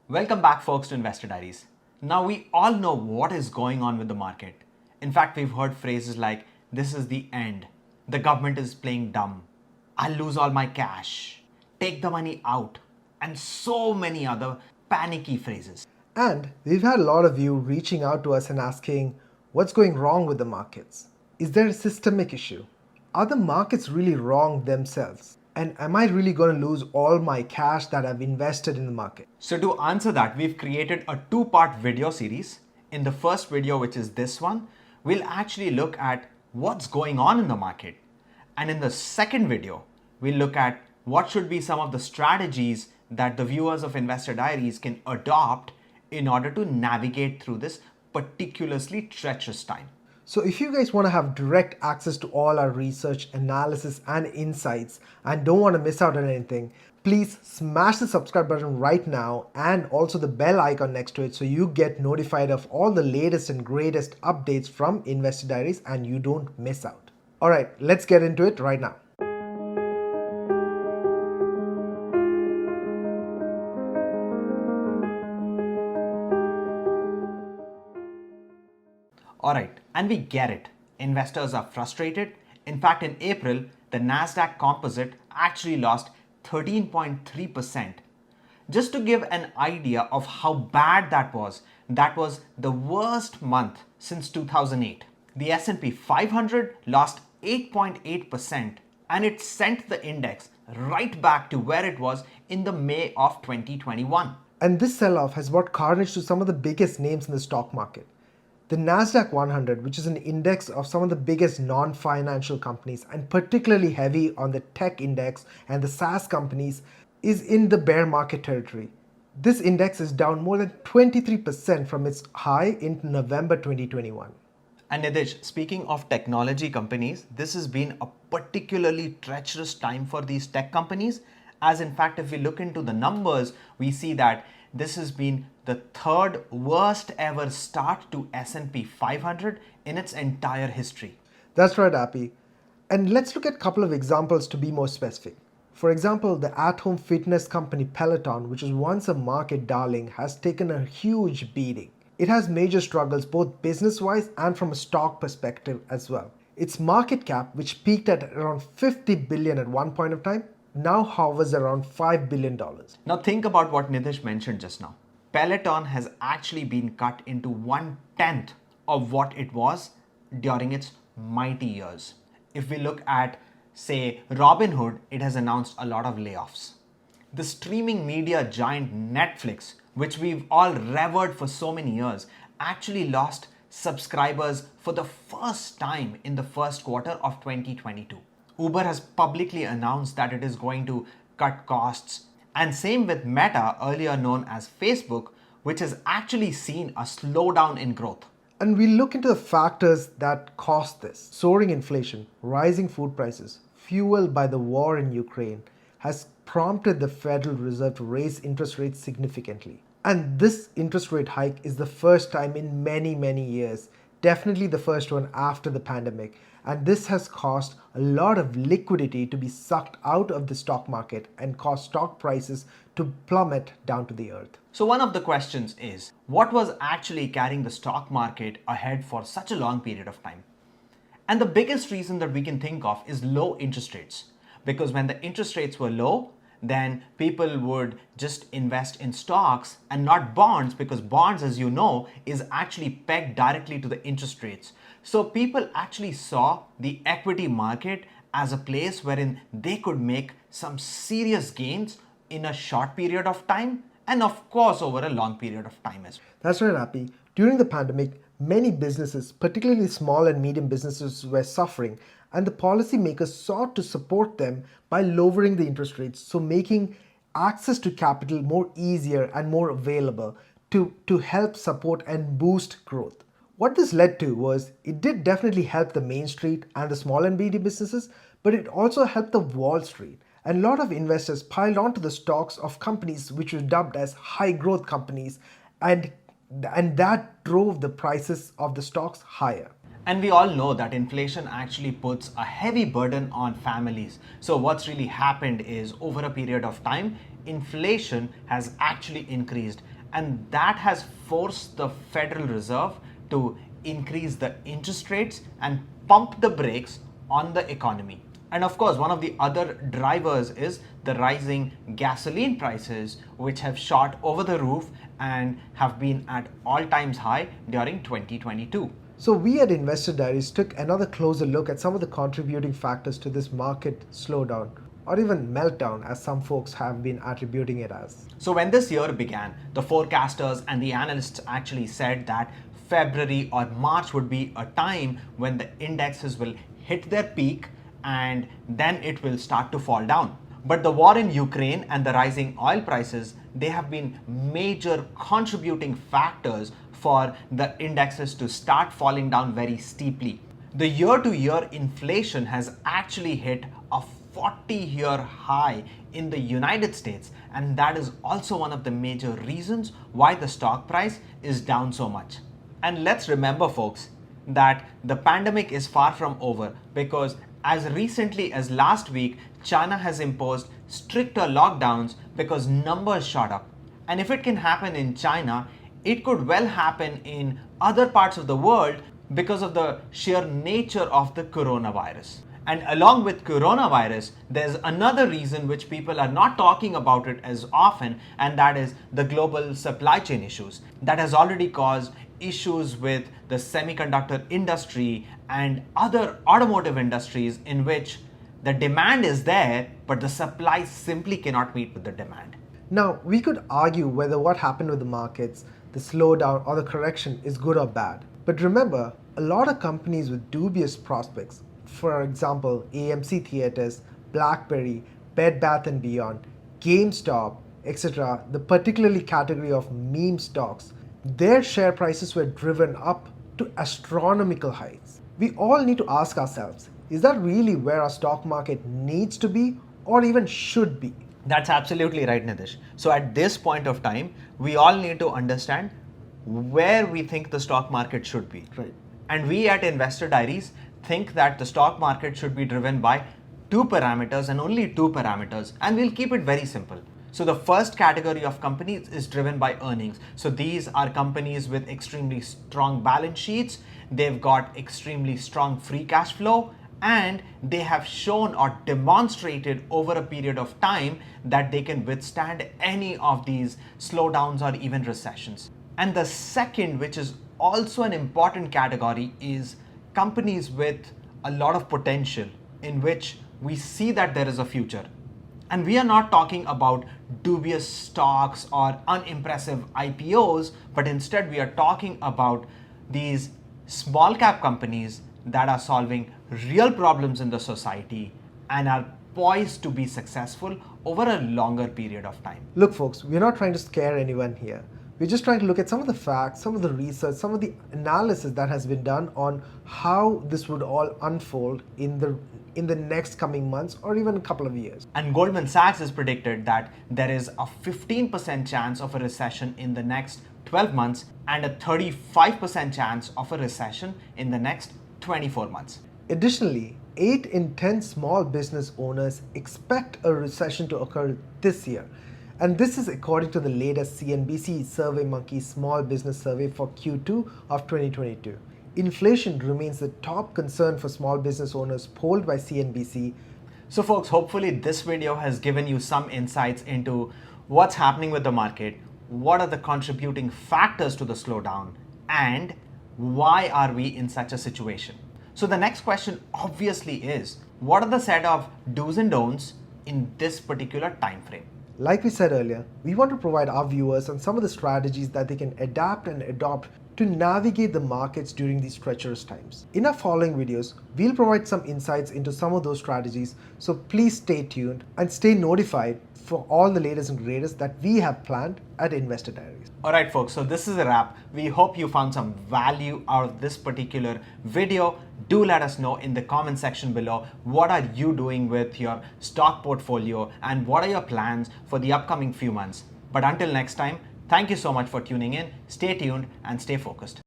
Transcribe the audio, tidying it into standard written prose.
Welcome back, folks, to Investor Diaries. Now, we all know what is going on with the market. In fact, we've heard phrases like, this is the end, the government is playing dumb, I'll lose all my cash, take the money out, and so many other panicky phrases. And we've had a lot of you reaching out to us and asking, what's going wrong with the markets? Is there a systemic issue? Are the markets really wrong themselves? And am I really going to lose all my cash that I've invested in the market? So, to answer that, we've created a two-part video series. In the first video, which is this one, we'll actually look at what's going on in the market. And in the second video, we'll look at what should be some of the strategies that the viewers of Investor Diaries can adopt in order to navigate through this particularly treacherous time. So if you guys want to have direct access to all our research, analysis, and insights and don't want to miss out on anything, please smash the subscribe button right now and also the bell icon next to it so you get notified of all the latest and greatest updates from Investor Diaries and you don't miss out. All right, let's get into it right now. Alright, and we get it. Investors are frustrated. In fact, in April, the Nasdaq Composite actually lost 13.3%. Just to give an idea of how bad that was the worst month since 2008. The S&P 500 lost 8.8% and it sent the index right back to where it was in the May of 2021. And this sell-off has brought carnage to some of the biggest names in the stock market. The Nasdaq 100, which is an index of some of the biggest non-financial companies and particularly heavy on the tech index and the SaaS companies, is in the bear market territory. This index is down more than 23% from its high in November 2021. And Nidhish, speaking of technology companies, this has been a particularly treacherous time for these tech companies, as in fact, if we look into the numbers, we see that this has been the third worst ever start to S&P 500 in its entire history. That's right, Appy. And let's look at a couple of examples to be more specific. For example, the at-home fitness company Peloton, which was once a market darling, has taken a huge beating. It has major struggles both business-wise and from a stock perspective as well. Its market cap, which peaked at around $50 billion at one point of time, now hovers around $5 billion. Now think about what Nidhish mentioned just now. Peloton has actually been cut into 1/10 of what it was during its mighty years. If we look at, say, Robinhood, it has announced a lot of layoffs. The streaming media giant Netflix, which we've all revered for so many years, actually lost subscribers for the first time in the first quarter of 2022. Uber has publicly announced that it is going to cut costs. And same with Meta, earlier known as Facebook, which has actually seen a slowdown in growth. And we look into the factors that caused this. Soaring inflation, rising food prices, fueled by the war in Ukraine, has prompted the Federal Reserve to raise interest rates significantly. And this interest rate hike is the first time in many, many years, definitely the first one after the pandemic. And this has caused a lot of liquidity to be sucked out of the stock market and caused stock prices to plummet down to the earth. So one of the questions is, what was actually carrying the stock market ahead for such a long period of time? And the biggest reason that we can think of is low interest rates. Because when the interest rates were low, then people would just invest in stocks and not bonds, because bonds, as you know, is actually pegged directly to the interest rates. So people actually saw the equity market as a place wherein they could make some serious gains in a short period of time and of course over a long period of time as well. That's right, Appy. During the pandemic, many businesses, particularly small and medium businesses, were suffering, and the policymakers sought to support them by lowering the interest rates, so making access to capital more easier and more available to help support and boost growth. What this led to was it did definitely help the Main Street and the small and medium businesses, but it also helped the Wall Street. And a lot of investors piled onto the stocks of companies which were dubbed as high growth companies, and that drove the prices of the stocks higher. And we all know that inflation actually puts a heavy burden on families. So what's really happened is over a period of time, inflation has actually increased. And that has forced the Federal Reserve to increase the interest rates and pump the brakes on the economy. And of course, one of the other drivers is the rising gasoline prices, which have shot over the roof and have been at all-time high during 2022. So we at Investor Diaries took another closer look at some of the contributing factors to this market slowdown, or even meltdown as some folks have been attributing it as. So when this year began, the forecasters and the analysts actually said that February or March would be a time when the indexes will hit their peak and then it will start to fall down. But the war in Ukraine and the rising oil prices, they have been major contributing factors for the indexes to start falling down very steeply. The year-to-year inflation has actually hit a 40-year high in the United States, and that is also one of the major reasons why the stock price is down so much. And let's remember, folks, that the pandemic is far from over, because as recently as last week, China has imposed stricter lockdowns because numbers shot up. And if it can happen in China, it could well happen in other parts of the world because of the sheer nature of the coronavirus. And along with coronavirus, there's another reason which people are not talking about it as often, and that is the global supply chain issues. That has already caused issues with the semiconductor industry and other automotive industries in which the demand is there, but the supply simply cannot meet with the demand. Now, we could argue whether what happened with the markets, the slowdown or the correction is good or bad. But remember, a lot of companies with dubious prospects, for example, AMC Theaters, BlackBerry, Bed Bath & Beyond, GameStop, etc., the particularly category of meme stocks, their share prices were driven up to astronomical heights. We all need to ask ourselves, is that really where our stock market needs to be or even should be? That's absolutely right, Nitish. So at this point of time, we all need to understand where we think the stock market should be. Right. And we at Investor Diaries think that the stock market should be driven by two parameters and only two parameters. And we'll keep it very simple. So the first category of companies is driven by earnings. So these are companies with extremely strong balance sheets. They've got extremely strong free cash flow, and they have shown or demonstrated over a period of time that they can withstand any of these slowdowns or even recessions. And the second, which is also an important category, is companies with a lot of potential in which we see that there is a future. And we are not talking about dubious stocks or unimpressive IPOs, but instead we are talking about these small cap companies that are solving real problems in the society and are poised to be successful over a longer period of time. Look, folks, we're not trying to scare anyone here. We're just trying to look at some of the facts, some of the research, some of the analysis that has been done on how this would all unfold in the next coming months or even a couple of years. And Goldman Sachs has predicted that there is a 15% chance of a recession in the next 12 months and a 35% chance of a recession in the next 24 months. Additionally, 8 in 10 small business owners expect a recession to occur this year. And this is according to the latest CNBC SurveyMonkey Small Business Survey for Q2 of 2022. Inflation remains the top concern for small business owners polled by CNBC. So folks, hopefully this video has given you some insights into what's happening with the market, what are the contributing factors to the slowdown, and why are we in such a situation. So the next question obviously is, what are the set of do's and don'ts in this particular time frame? Like we said earlier, we want to provide our viewers on some of the strategies that they can adapt and adopt to navigate the markets during these treacherous times. In our following videos, we'll provide some insights into some of those strategies, so please stay tuned and stay notified for all the latest and greatest that we have planned at Investor Diaries. Alright folks, so this is a wrap. We hope you found some value out of this particular video. Do let us know in the comment section below, what are you doing with your stock portfolio and what are your plans for the upcoming few months. But until next time, thank you so much for tuning in. Stay tuned and stay focused.